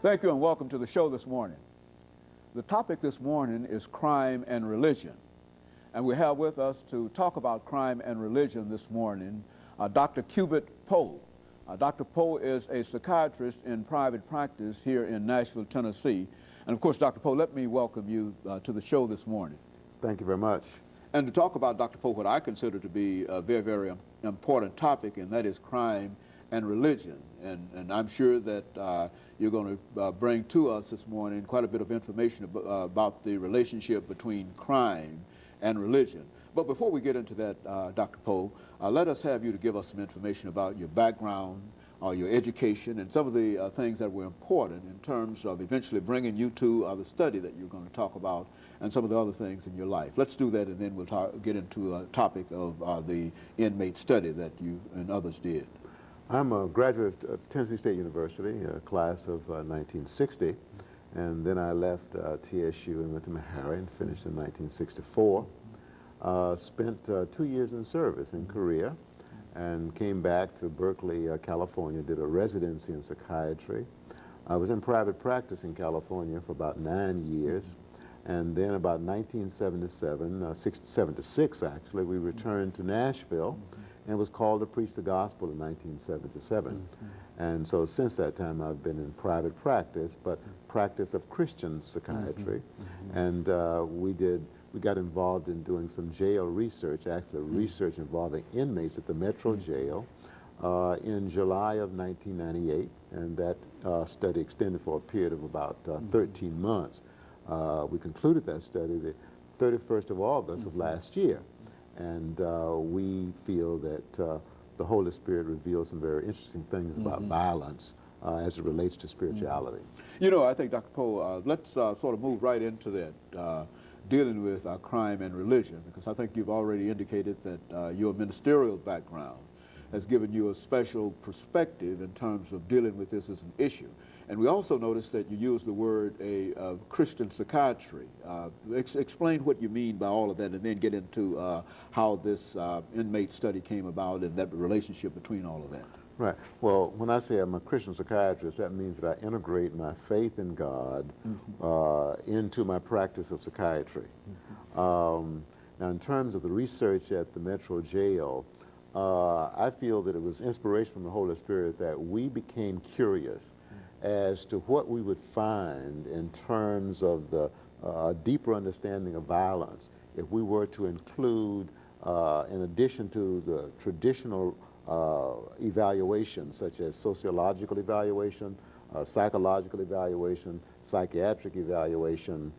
Thank you and welcome to the show this morning. The topic this morning is crime and religion. And we have with us to talk about crime and religion this morning Dr. CPoe. Dr. Poe is a psychiatrist in private practice here in Nashville, Tennessee. And of course, Dr. Poe, let me welcome you to the show this morning. Thank you very much. And to talk about, Dr. Poe, what I consider to be a very, very important topic, and that is crime and religion. And I'm sure that you're going to bring to us this morning quite a bit of information about the relationship between crime and religion. But before we get into that, Dr. Poe, let us have you to give us some information about your background, your education, and some of the things that were important in terms of eventually bringing you to the study that you're going to talk about and some of the other things in your life. Let's do that, and then we'll get into a topic of the inmate study that you and others did. I'm a graduate of Tennessee State University, a class of 1960, and then I left TSU and went to Meharry and finished in 1964. Spent 2 years in service in Korea and came back to Berkeley, California, did a residency in psychiatry. I was in private practice in California for about 9 years, and then about 1977, 76 actually, we returned to Nashville and was called to preach the gospel in 1977. And so since that time I've been in private practice, but practice of Christian psychiatry. And we got involved in doing some jail research, actually research involving inmates at the Metro Jail in July of 1998, and that study extended for a period of about 13 months. We concluded that study the 31st of August of last year, and we feel that the Holy Spirit reveals some very interesting things about violence as it relates to spirituality. You know, I think, Dr. Poe, let's sort of move right into that, dealing with crime and religion, because I think you've already indicated that your ministerial background has given you a special perspective in terms of dealing with this as an issue. And we also noticed that you used the word Christian psychiatry. Explain what you mean by all of that, and then get into how this inmate study came about and that relationship between all of that. Right. Well, when I say I'm a Christian psychiatrist, that means that I integrate my faith in God into my practice of psychiatry. Now, in terms of the research at the Metro Jail, I feel that it was inspiration from the Holy Spirit that we became curious as to what we would find in terms of the deeper understanding of violence if we were to include, in addition to the traditional evaluations such as sociological evaluation, psychological evaluation, psychiatric evaluation,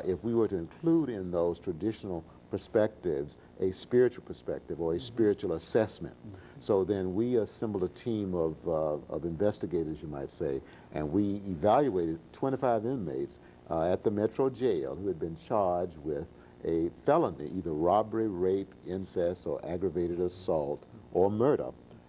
if we were to include in those traditional perspectives a spiritual perspective or a spiritual assessment. So then we assembled a team of investigators, you might say, and we evaluated 25 inmates at the Metro Jail who had been charged with a felony, either robbery, rape, incest, or aggravated assault, or murder.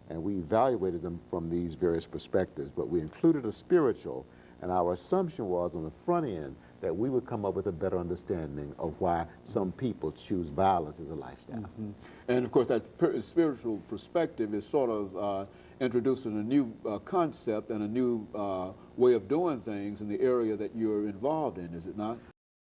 And we evaluated them from these various perspectives, but we included a spiritual, and our assumption was on the front end that we would come up with a better understanding of why some people choose violence as a lifestyle. And of course that spiritual perspective is sort of introducing a new concept and a new way of doing things in the area that you're involved in, is it not?